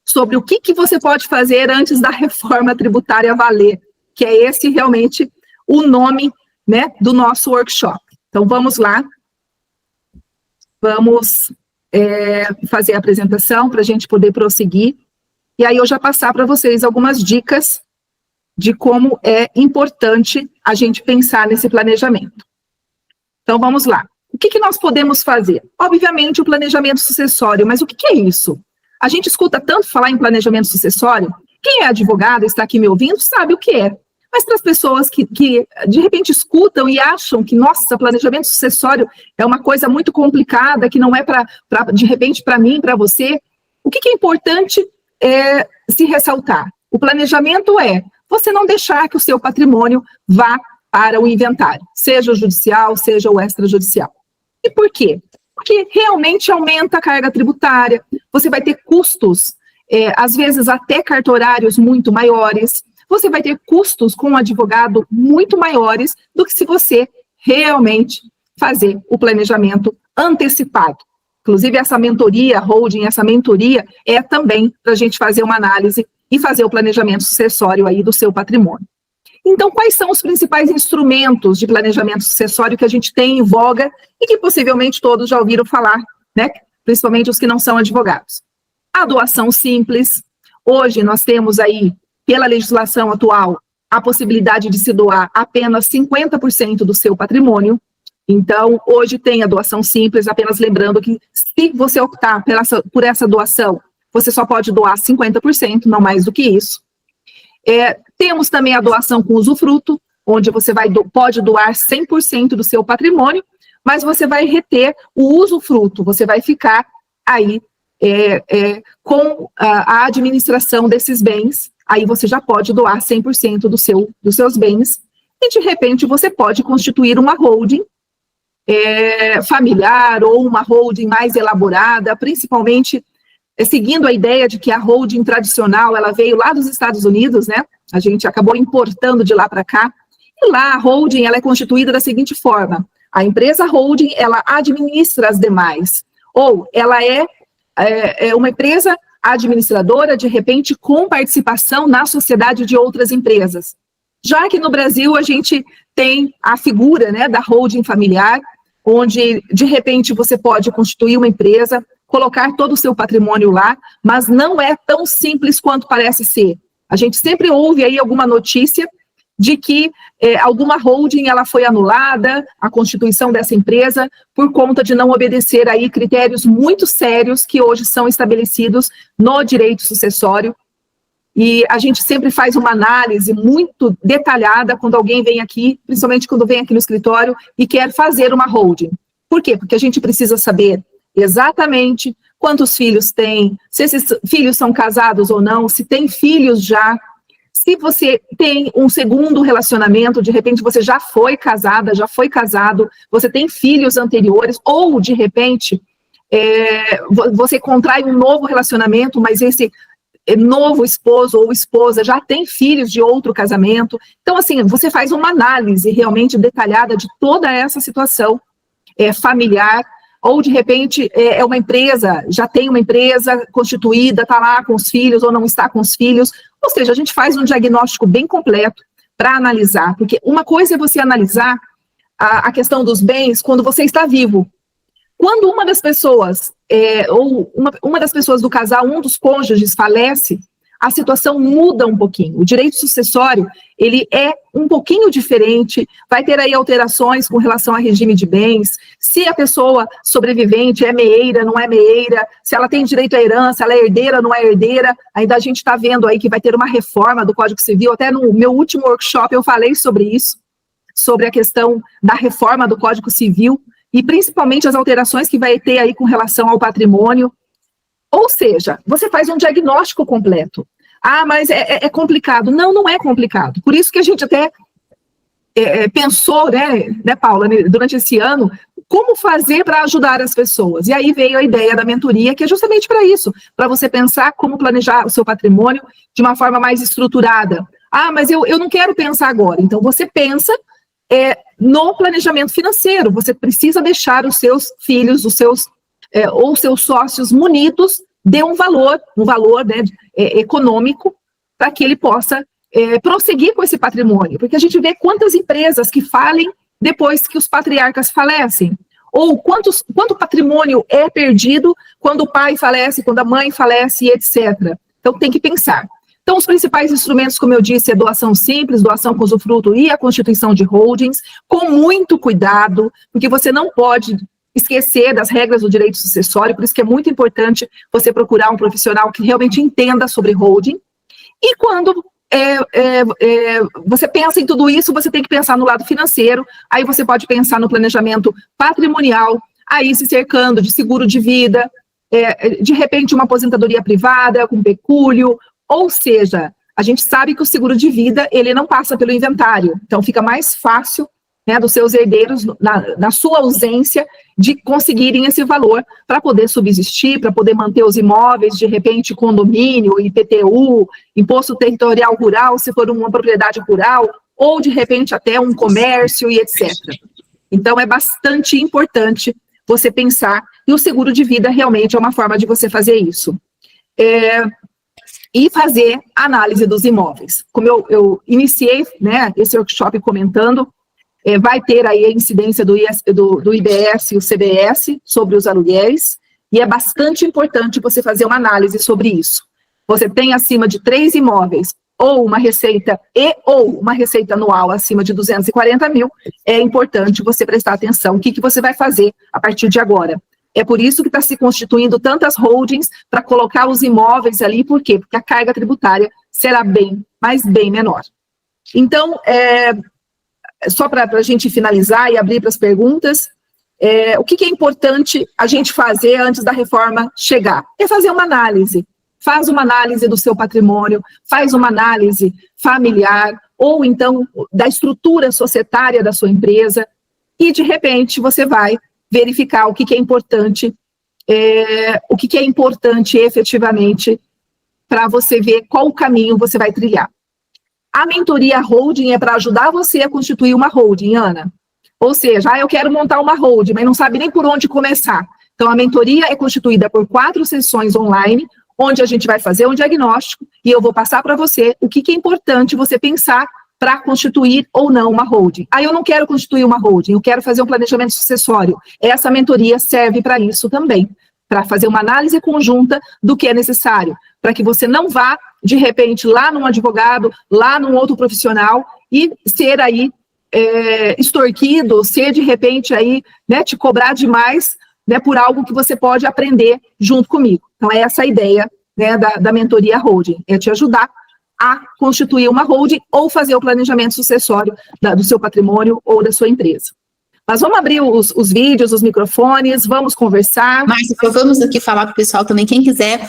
sobre o que você pode fazer antes da reforma tributária valer, que é esse realmente o nome, né, do nosso workshop. Então, vamos lá, vamos fazer a apresentação para a gente poder prosseguir, e aí eu já passar para vocês algumas dicas de como é importante a gente pensar nesse planejamento. Então, vamos lá. O que nós podemos fazer? Obviamente, o planejamento sucessório, mas o que é isso? A gente escuta tanto falar em planejamento sucessório, quem é advogado, está aqui me ouvindo, sabe o que é. Mas para as pessoas que de repente escutam e acham que, nossa, planejamento sucessório é uma coisa muito complicada, que não é de repente, para mim, para você, o que é importante se ressaltar? O planejamento é você não deixar que o seu patrimônio vá para o inventário, seja o judicial, seja o extrajudicial. E por quê? Porque realmente aumenta a carga tributária, você vai ter custos, às vezes até cartorários muito maiores, você vai ter custos com um advogado muito maiores do que se você realmente fazer o planejamento antecipado. Inclusive, essa mentoria, holding, essa mentoria é também para a gente fazer uma análise e fazer o planejamento sucessório aí do seu patrimônio. Então, quais são os principais instrumentos de planejamento sucessório que a gente tem em voga e que possivelmente todos já ouviram falar, né? Principalmente os que não são advogados? A doação simples. Hoje nós temos aí, pela legislação atual, a possibilidade de se doar apenas 50% do seu patrimônio. Então, hoje tem a doação simples, apenas lembrando que se você optar por essa doação, você só pode doar 50%, não mais do que isso. Temos também a doação com usufruto, onde você pode doar 100% do seu patrimônio, mas você vai reter o usufruto, você vai ficar aí com a administração desses bens. Aí você já pode doar 100% dos seus bens, e de repente você pode constituir uma holding familiar ou uma holding mais elaborada, principalmente seguindo a ideia de que a holding tradicional, ela veio lá dos Estados Unidos, né? A gente acabou importando de lá para cá, e lá a holding ela é constituída da seguinte forma: a empresa holding, ela administra as demais, ou ela é uma empresa administradora, de repente, com participação na sociedade de outras empresas. Já que no Brasil a gente tem a figura, né, da holding familiar, onde, de repente, você pode constituir uma empresa, colocar todo o seu patrimônio lá, mas não é tão simples quanto parece ser. A gente sempre ouve aí alguma notícia de que alguma holding ela foi anulada, a constituição dessa empresa, por conta de não obedecer aí critérios muito sérios que hoje são estabelecidos no direito sucessório. E a gente sempre faz uma análise muito detalhada quando alguém vem aqui, principalmente quando vem aqui no escritório e quer fazer uma holding. Por quê? Porque a gente precisa saber exatamente quantos filhos tem, se esses filhos são casados ou não, se tem filhos já, se você tem um segundo relacionamento, de repente você já foi casada, já foi casado, você tem filhos anteriores, ou de repente você contrai um novo relacionamento, mas esse novo esposo ou esposa já tem filhos de outro casamento. Então, assim, você faz uma análise realmente detalhada de toda essa situação familiar, ou de repente é uma empresa, já tem uma empresa constituída, está lá com os filhos ou não está com os filhos. Ou seja, a gente faz um diagnóstico bem completo para analisar, porque uma coisa é você analisar a questão dos bens quando você está vivo. Quando uma das pessoas, ou uma das pessoas do casal, um dos cônjuges falece, a situação muda um pouquinho. O direito sucessório, ele é um pouquinho diferente, vai ter aí alterações com relação a regime de bens, se a pessoa sobrevivente é meeira, não é meeira, se ela tem direito à herança, ela é herdeira, não é herdeira. Ainda a gente está vendo aí que vai ter uma reforma do Código Civil, até no meu último workshop eu falei sobre isso, sobre a questão da reforma do Código Civil, e principalmente as alterações que vai ter aí com relação ao patrimônio. Ou seja, você faz um diagnóstico completo. Ah, mas é complicado. Não, não é complicado. Por isso que a gente até pensou, né, Paula, durante esse ano, como fazer para ajudar as pessoas. E aí veio a ideia da mentoria, que é justamente para isso, para você pensar como planejar o seu patrimônio de uma forma mais estruturada. Ah, mas eu não quero pensar agora. Então, você pensa no planejamento financeiro. Você precisa deixar os seus filhos, ou seus sócios munidos de um valor, né, econômico, para que ele possa prosseguir com esse patrimônio. Porque a gente vê quantas empresas que falem depois que os patriarcas falecem, ou quanto patrimônio é perdido quando o pai falece, quando a mãe falece, etc. Então, tem que pensar. Então, os principais instrumentos, como eu disse, é doação simples, doação com usufruto e a constituição de holdings, com muito cuidado, porque você não pode esquecer das regras do direito sucessório, por isso que é muito importante você procurar um profissional que realmente entenda sobre holding. E quando você pensa em tudo isso, você tem que pensar no lado financeiro, aí você pode pensar no planejamento patrimonial, aí se cercando de seguro de vida, de repente uma aposentadoria privada com pecúlio, ou seja, a gente sabe que o seguro de vida, ele não passa pelo inventário, então fica mais fácil, né, dos seus herdeiros, na sua ausência, de conseguirem esse valor para poder subsistir, para poder manter os imóveis, de repente condomínio, IPTU, Imposto Territorial Rural, se for uma propriedade rural, ou de repente até um comércio e etc. Então é bastante importante você pensar, e o seguro de vida realmente é uma forma de você fazer isso. E fazer análise dos imóveis. Como eu iniciei, né, esse workshop comentando, vai ter aí a incidência do IBS e o CBS sobre os aluguéis, e é bastante importante você fazer uma análise sobre isso. Você tem acima de 3 imóveis, ou uma receita anual acima de 240 mil, é importante você prestar atenção, o que você vai fazer a partir de agora. É por isso que está se constituindo tantas holdings para colocar os imóveis ali, por quê? Porque a carga tributária será bem menor. Então, só para a gente finalizar e abrir para as perguntas, o que é importante a gente fazer antes da reforma chegar? É fazer uma análise. Faz uma análise do seu patrimônio, faz uma análise familiar, ou então da estrutura societária da sua empresa, e de repente você vai verificar o que é importante, o que é importante efetivamente para você ver qual o caminho você vai trilhar. A mentoria holding é para ajudar você a constituir uma holding, Ana. Ou seja, eu quero montar uma holding, mas não sabe nem por onde começar. Então, a mentoria é constituída por 4 sessões online, onde a gente vai fazer um diagnóstico e eu vou passar para você o que é importante você pensar para constituir ou não uma holding. Eu não quero constituir uma holding, eu quero fazer um planejamento sucessório. Essa mentoria serve para isso também, para fazer uma análise conjunta do que é necessário, para que você não vá, de repente, lá num advogado, lá num outro profissional, e ser aí extorquido, ser, de repente, aí, né, te cobrar demais, né, por algo que você pode aprender junto comigo. Então, é essa a ideia, né, da mentoria holding, é te ajudar a constituir uma holding ou fazer o planejamento sucessório do seu patrimônio ou da sua empresa. Mas vamos abrir os vídeos, os microfones, vamos conversar. Márcia, vamos aqui falar para o pessoal também, quem quiser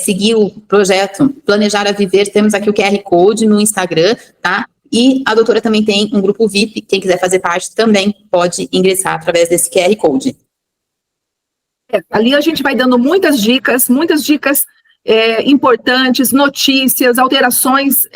seguir o projeto Planejar a Viver, temos aqui o QR Code no Instagram, tá? E a doutora também tem um grupo VIP, quem quiser fazer parte também pode ingressar através desse QR Code. Ali a gente vai dando muitas dicas importantes, notícias, alterações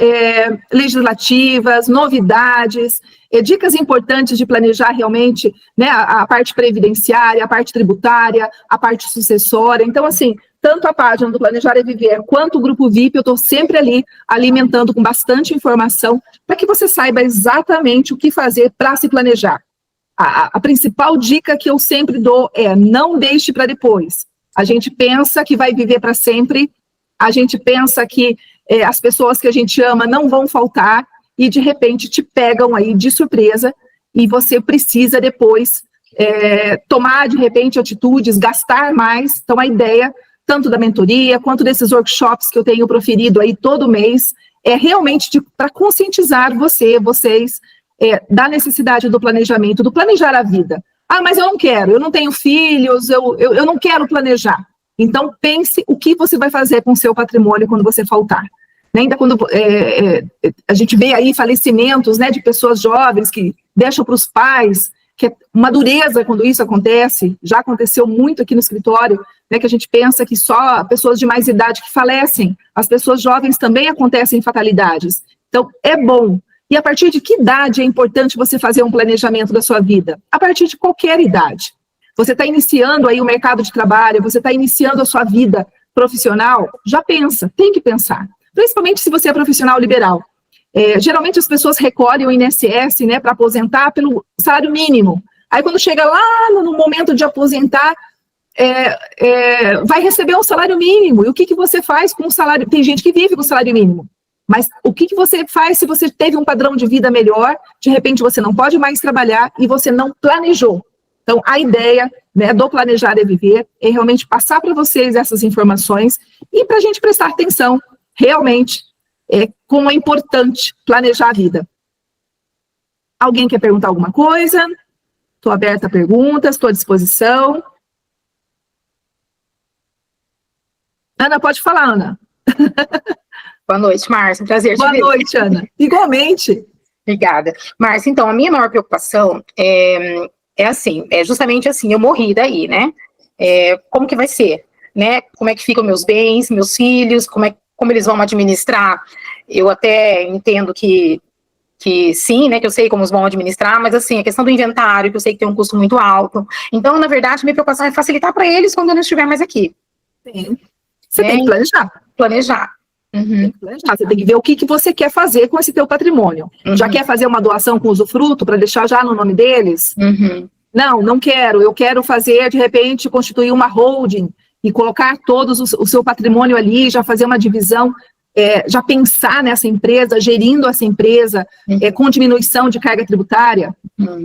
legislativas, novidades, dicas importantes de planejar realmente, né, a parte previdenciária, a parte tributária, a parte sucessória. Então, assim, tanto a página do Planejar é Viver quanto o grupo VIP, eu estou sempre ali alimentando com bastante informação para que você saiba exatamente o que fazer para se planejar. A principal dica que eu sempre dou é não deixe para depois. A gente pensa que vai viver para sempre, a gente pensa que as pessoas que a gente ama não vão faltar e, de repente, te pegam aí de surpresa e você precisa depois tomar, de repente, atitudes, gastar mais. Então, a ideia, tanto da mentoria, quanto desses workshops que eu tenho proferido aí todo mês, é realmente para conscientizar vocês, da necessidade do planejamento, do planejar a vida. Ah, mas eu não tenho filhos, eu não quero planejar. Então, pense o que você vai fazer com o seu patrimônio quando você faltar. Ainda quando a gente vê aí falecimentos, né, de pessoas jovens que deixam para os pais, que é uma dureza quando isso acontece, já aconteceu muito aqui no escritório, né, que a gente pensa que só pessoas de mais idade que falecem, as pessoas jovens também acontecem fatalidades. Então, é bom. E a partir de que idade é importante você fazer um planejamento da sua vida? A partir de qualquer idade. Você está iniciando aí o mercado de trabalho, você está iniciando a sua vida profissional, já pensa, tem que pensar. Principalmente se você é profissional liberal. Geralmente as pessoas recolhem o INSS, né, para aposentar pelo salário mínimo. Aí quando chega lá no momento de aposentar, vai receber um salário mínimo. E o que você faz com o salário? Tem gente que vive com o salário mínimo. Mas o que você faz se você teve um padrão de vida melhor, de repente você não pode mais trabalhar e você não planejou? Então, a ideia, né, do Planejar é Viver é realmente passar para vocês essas informações e para a gente prestar atenção, realmente, como é importante planejar a vida. Alguém quer perguntar alguma coisa? Estou aberta a perguntas, estou à disposição. Ana, pode falar, Ana. Boa noite, Márcia, um prazer te ver. Boa noite, Ana. Igualmente. Obrigada. Márcia, então, a minha maior preocupação é justamente assim, eu morri daí, né? Como que vai ser, né? Como é que ficam meus bens, meus filhos, como eles vão administrar? Eu até entendo que sim, né, que eu sei como eles vão administrar, mas assim, a questão do inventário, que eu sei que tem um custo muito alto. Então, na verdade, minha preocupação é facilitar para eles quando eu não estiver mais aqui. Sim. Você tem que planejar. Planejar. Uhum. Você tem que ver o que você quer fazer com esse teu patrimônio. Uhum. Já quer fazer uma doação com usufruto para deixar já no nome deles? Uhum. Não quero. Eu quero fazer, de repente, constituir uma holding e colocar todos o seu patrimônio ali, já fazer uma divisão, já pensar nessa empresa, gerindo essa empresa, com diminuição de carga tributária.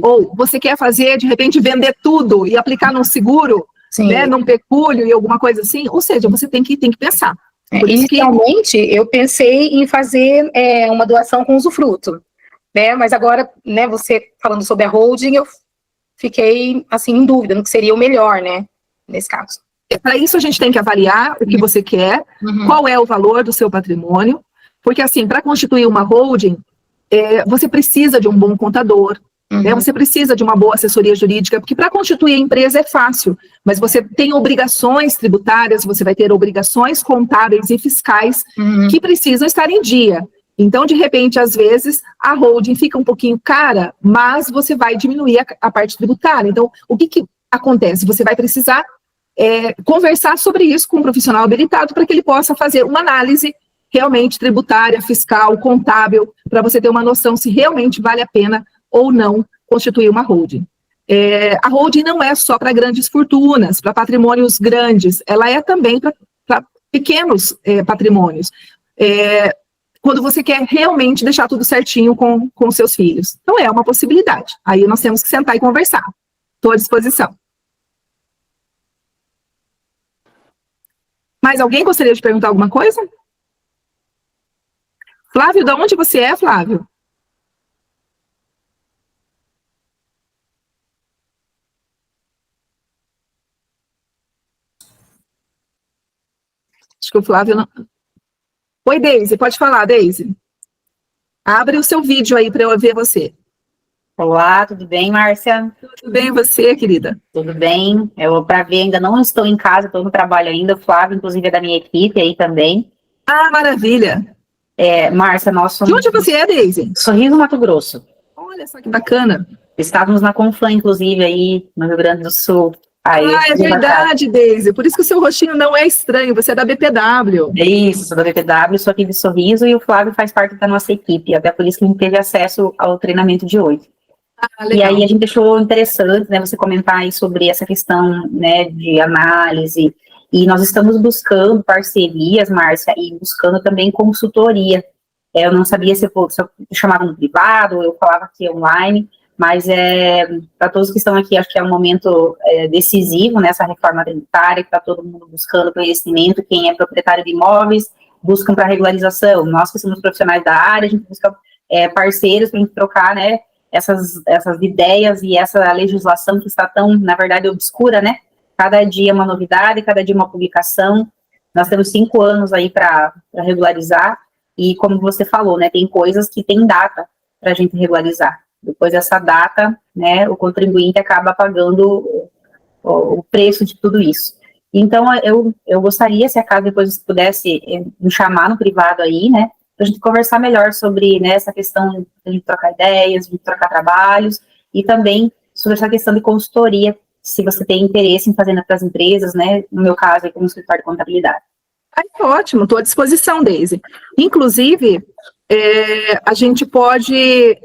Ou você quer fazer, de repente, vender tudo e aplicar num seguro, né, num pecúlio e alguma coisa assim? Ou seja, você tem que pensar. Inicialmente, eu pensei em fazer uma doação com usufruto, né? Mas agora, né, você falando sobre a holding, eu fiquei, assim, em dúvida no que seria o melhor, né, nesse caso. Para isso, a gente tem que avaliar o que você quer, qual é o valor do seu patrimônio, porque, assim, para constituir uma holding, você precisa de um bom contador, né? Você precisa de uma boa assessoria jurídica, porque para constituir a empresa é fácil, mas você tem obrigações tributárias, você vai ter obrigações contábeis e fiscais que precisam estar em dia. Então, de repente, às vezes, a holding fica um pouquinho cara, mas você vai diminuir a parte tributária. Então, o que acontece? Você vai precisar conversar sobre isso com um profissional habilitado para que ele possa fazer uma análise realmente tributária, fiscal, contábil, para você ter uma noção se realmente vale a pena ou não constituir uma holding. A holding não é só para grandes fortunas, para patrimônios grandes, ela é também para pequenos patrimônios. Quando você quer realmente deixar tudo certinho com seus filhos. Então, é uma possibilidade. Aí nós temos que sentar e conversar. Estou à disposição. Mais alguém gostaria de perguntar alguma coisa? Flávio, de onde você é, Flávio? Acho que o Flávio não... Oi, Deise, pode falar, Deise. Abre o seu vídeo aí para eu ver você. Olá, tudo bem, Márcia? Tudo bem, você, querida? Tudo bem. Eu, para ver, ainda não estou em casa, estou no trabalho ainda. O Flávio, inclusive, é da minha equipe aí também. Ah, maravilha. Márcia, nós somos... De onde você é, Deise? Sorriso, Mato Grosso. Olha só que bacana. Estávamos na Conflan, inclusive, aí no Rio Grande do Sul. Aí, é verdade, Deise. Por isso que o seu rostinho não é estranho, você é da BPW. É isso, sou da BPW, sou aqui de Sorriso e o Flávio faz parte da nossa equipe, até por isso que a gente teve acesso ao treinamento de hoje. E aí a gente achou interessante, né, você comentar aí sobre essa questão, né, de análise E nós estamos buscando parcerias, Márcia, e buscando também consultoria. Eu não sabia se eu chamava no privado, eu falava aqui online, mas para todos que estão aqui, acho que é um momento decisivo nessa reforma tributária, que está todo mundo buscando conhecimento, quem é proprietário de imóveis, buscam para regularização. Nós que somos profissionais da área, a gente busca parceiros para a gente trocar, né, essas ideias e essa legislação que está tão, na verdade, obscura, né? Cada dia uma novidade, cada dia uma publicação. Nós temos 5 anos aí para regularizar, e como você falou, né, tem coisas que tem data para a gente regularizar. Depois dessa data, né, o contribuinte acaba pagando o preço de tudo isso. Então, eu gostaria, se a casa depois pudesse me chamar no privado aí, né, para a gente conversar melhor sobre, né, essa questão de a gente trocar ideias, de trocar trabalhos, e também sobre essa questão de consultoria, se você tem interesse em fazer para as empresas, né, no meu caso, como escritório de contabilidade. Ótimo, estou à disposição, Deise. Inclusive, a gente pode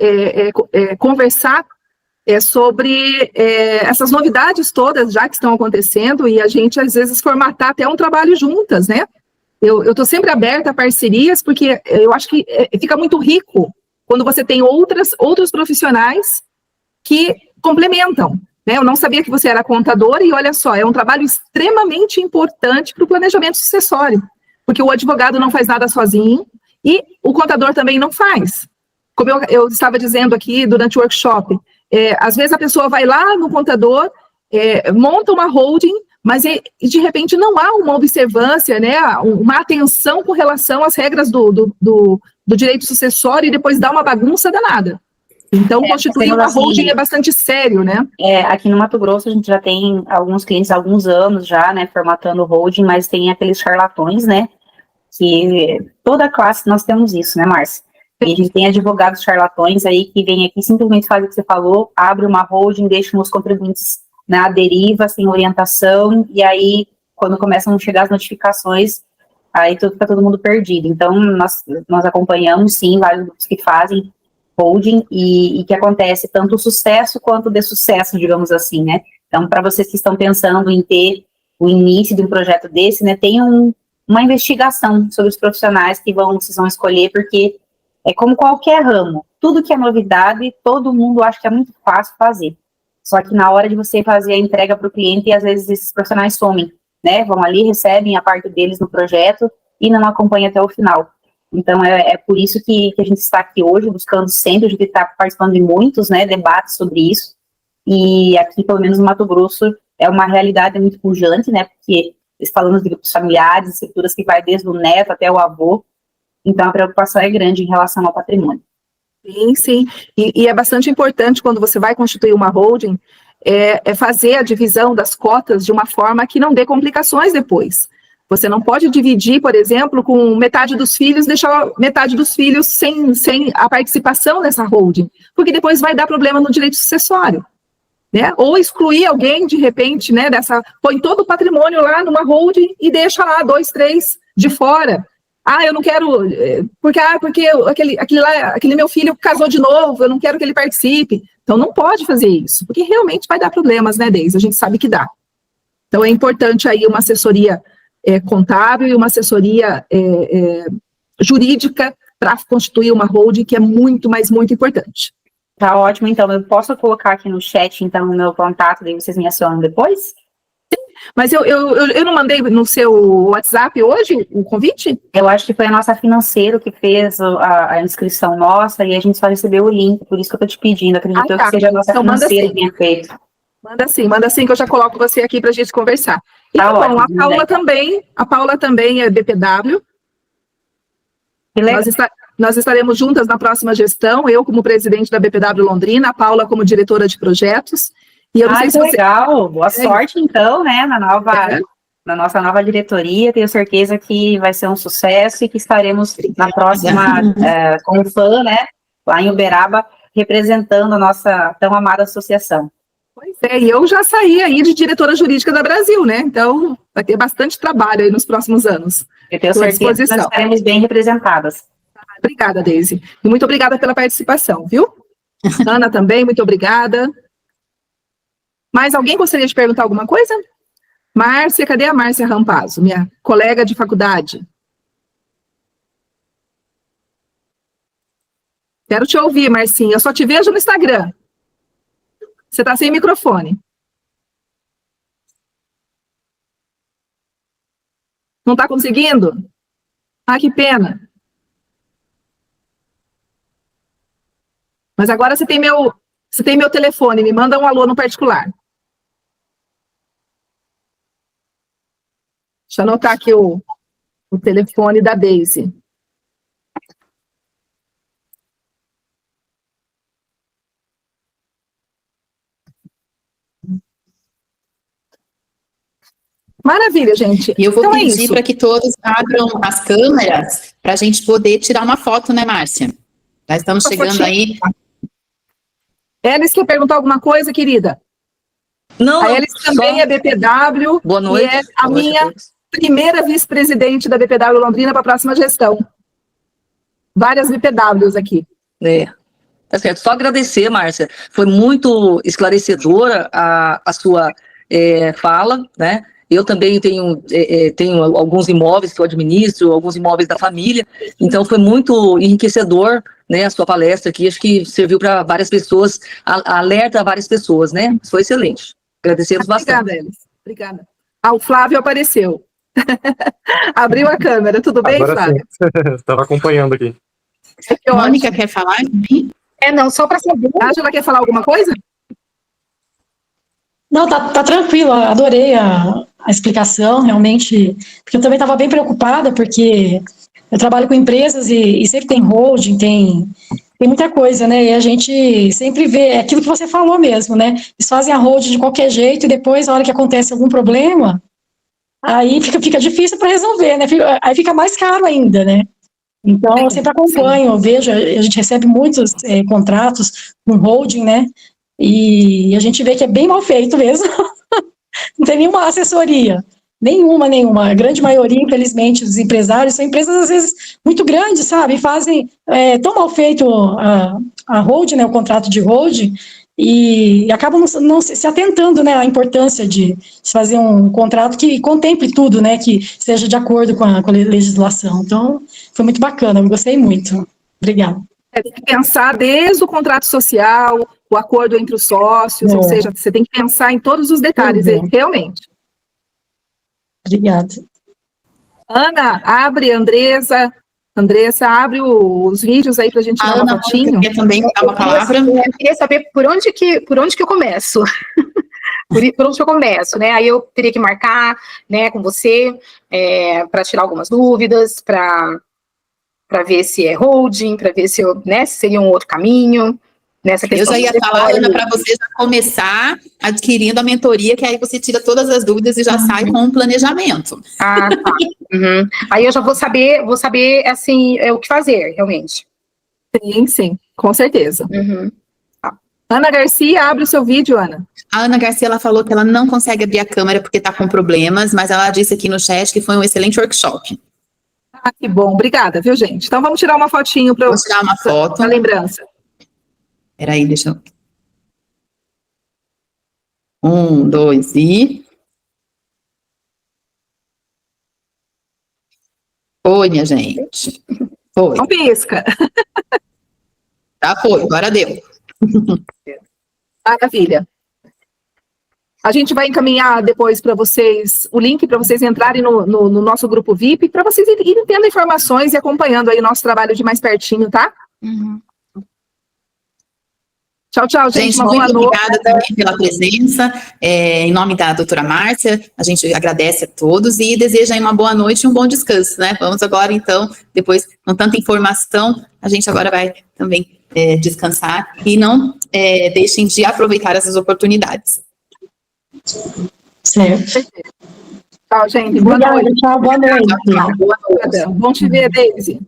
conversar sobre essas novidades todas já que estão acontecendo, e a gente, às vezes, formatar até um trabalho juntas, né? Eu estou sempre aberta a parcerias, porque eu acho que fica muito rico quando você tem outros profissionais que complementam. Eu não sabia que você era contadora, e olha só, é um trabalho extremamente importante para o planejamento sucessório, porque o advogado não faz nada sozinho e o contador também não faz. Como eu estava dizendo aqui durante o workshop, às vezes a pessoa vai lá no contador, monta uma holding, mas de repente não há uma observância, né, uma atenção com relação às regras do direito sucessório, e depois dá uma bagunça danada. Então, constituir uma holding é bastante sério, né? Aqui no Mato Grosso a gente já tem alguns clientes há alguns anos já, né, formatando holding, mas tem aqueles charlatões, né, que toda classe nós temos isso, né, Márcia? E a gente tem advogados charlatões aí que vêm aqui, simplesmente faz o que você falou, abre uma holding, deixa os contribuintes na deriva, sem orientação, e aí, quando começam a chegar as notificações, aí fica todo mundo perdido. Então, nós acompanhamos, sim, vários grupos que fazem holding, e que acontece tanto o sucesso quanto o dessucesso, digamos assim, né? Então, para vocês que estão pensando em ter o início de um projeto desse, né, tem uma investigação sobre os profissionais que vocês vão escolher, porque é como qualquer ramo, tudo que é novidade, todo mundo acha que é muito fácil fazer. Só que na hora de você fazer a entrega para o cliente, às vezes esses profissionais somem, né? Vão ali, recebem a parte deles no projeto e não acompanham até o final. Então, é por isso que a gente está aqui hoje, buscando sempre, a gente está participando de muitos, né, debates sobre isso, e aqui, pelo menos no Mato Grosso, é uma realidade muito pujante, né, porque falamos de grupos familiares, estruturas que vai desde o neto até o avô, então a preocupação é grande em relação ao patrimônio. Sim, sim, e é bastante importante quando você vai constituir uma holding, fazer a divisão das cotas de uma forma que não dê complicações depois. Você não pode dividir, por exemplo, com metade dos filhos, deixar metade dos filhos sem a participação nessa holding, porque depois vai dar problema no direito sucessório, né? Ou excluir alguém, de repente, né, põe todo o patrimônio lá numa holding e deixa lá 2, 3 de fora. Eu não quero, porque aquele meu filho casou de novo, eu não quero que ele participe. Então, não pode fazer isso, porque realmente vai dar problemas, né, Deise? A gente sabe que dá. Então, é importante aí uma assessoria contábil e uma assessoria jurídica para constituir uma holding, que é muito, mas muito importante. Tá ótimo, então, eu posso colocar aqui no chat, então, o meu contato, daí vocês me acionam depois? Sim, mas eu não mandei no seu WhatsApp hoje o convite? Eu acho que foi a nossa financeira que fez a inscrição nossa, e a gente só recebeu o link, por isso que eu tô te pedindo, acredito que seja a nossa então, financeira que tenha feito. Manda sim, que eu já coloco você aqui para a gente conversar. E tá bom, ótimo, a Paula também é BPW. Nós estaremos juntas na próxima gestão, eu como presidente da BPW Londrina, a Paula como diretora de projetos. E eu não sei se você... legal, boa sorte então, né, na nossa nova diretoria, tenho certeza que vai ser um sucesso e que estaremos na próxima, com o FAM, né, lá em Uberaba, representando a nossa tão amada associação. Pois e eu já saí aí de diretora jurídica da Brasil, né? Então, vai ter bastante trabalho aí nos próximos anos. Eu tenho certeza que nós estaremos bem representadas. Obrigada, Deise. E muito obrigada pela participação, viu? Ana também, muito obrigada. Mais alguém gostaria de perguntar alguma coisa? Márcia, cadê a Márcia Rampazzo, minha colega de faculdade? Quero te ouvir, Marcinha. Eu só te vejo no Instagram. Você está sem microfone. Não está conseguindo? Ah, que pena. Mas agora você tem meu telefone. Me manda um alô no particular. Deixa eu anotar aqui o telefone da Deise. Maravilha, gente. E eu vou então pedir para que todos abram as câmeras para a gente poder tirar uma foto, né, Márcia? Já estamos chegando aí. Elis, quer perguntar alguma coisa, querida? Não, a Elis também é BPW. Boa noite. E é a minha primeira vice-presidente da BPW Londrina para a próxima gestão. Várias BPWs aqui. Tá certo. Só agradecer, Márcia. Foi muito esclarecedora a sua fala, né? Eu também tenho alguns imóveis que eu administro, alguns imóveis da família, então foi muito enriquecedor, né, a sua palestra aqui, acho que serviu para várias pessoas, alerta a várias pessoas, né? Foi excelente. Agradecemos bastante. Obrigada, Elis. Obrigada. O Flávio apareceu. Abriu a câmera, tudo bem, agora Flávio? Estava acompanhando aqui. Mônica quer falar? Não, só para saber. A Ângela quer falar alguma coisa? Não, tá tranquilo, adorei a explicação, realmente, porque eu também estava bem preocupada, porque eu trabalho com empresas e sempre tem holding, tem muita coisa, né, e a gente sempre vê, é aquilo que você falou mesmo, né, eles fazem a holding de qualquer jeito e depois, na hora que acontece algum problema, aí fica difícil para resolver, né, aí fica mais caro ainda, né. Então, eu sempre acompanho, eu vejo, a gente recebe muitos contratos com holding, né, e a gente vê que é bem mal feito mesmo. Não tem nenhuma assessoria. Nenhuma. A grande maioria, infelizmente, dos empresários são empresas, às vezes, muito grandes, sabe? E fazem tão mal feito a holding, né, o contrato de holding, e acabam não se atentando, né, à importância de se fazer um contrato que contemple tudo, né, que seja de acordo com a legislação. Então, foi muito bacana, eu gostei muito. Obrigada. Tem que pensar desde o contrato social, o acordo entre os sócios, ou seja, você tem que pensar em todos os detalhes, realmente. Obrigada. Ana, abre, Andressa, abre os vídeos aí para a gente dar uma fotinho. Quer também dar uma palavra? Eu queria saber por onde que eu começo. por onde que eu começo, né? Aí eu teria que marcar, né, com você, para tirar algumas dúvidas, para ver se é holding, para ver se seria um outro caminho. Nessa questão. Eu já ia falar, Ana, para você já começar adquirindo a mentoria, que aí você tira todas as dúvidas e já sai com um planejamento. Tá. Uhum. Aí eu já vou saber assim, o que fazer, realmente. Sim, com certeza. Uhum. Ana Garcia, abre o seu vídeo, Ana. A Ana Garcia, ela falou que ela não consegue abrir a câmera porque está com problemas, mas ela disse aqui no chat que foi um excelente workshop. Que bom, obrigada, viu, gente? Então vamos tirar uma fotinho para Vamos tirar uma foto. A lembrança. Peraí, deixa eu... 1, 2 e... Foi, minha gente. Foi. Não pisca. Já foi, agora deu. Maravilha. A gente vai encaminhar depois para vocês o link para vocês entrarem no nosso grupo VIP, para vocês irem tendo informações e acompanhando aí o nosso trabalho de mais pertinho, tá? Uhum. Tchau, gente. Gente, muito obrigada também pela presença. Em nome da doutora Márcia, a gente agradece a todos e deseja aí uma boa noite e um bom descanso, né? Vamos agora, então, depois, com tanta informação, a gente agora vai também descansar e não deixem de aproveitar essas oportunidades. Certo. Tchau, gente. Boa noite. Tchau, boa noite. Bom te ver, Deise.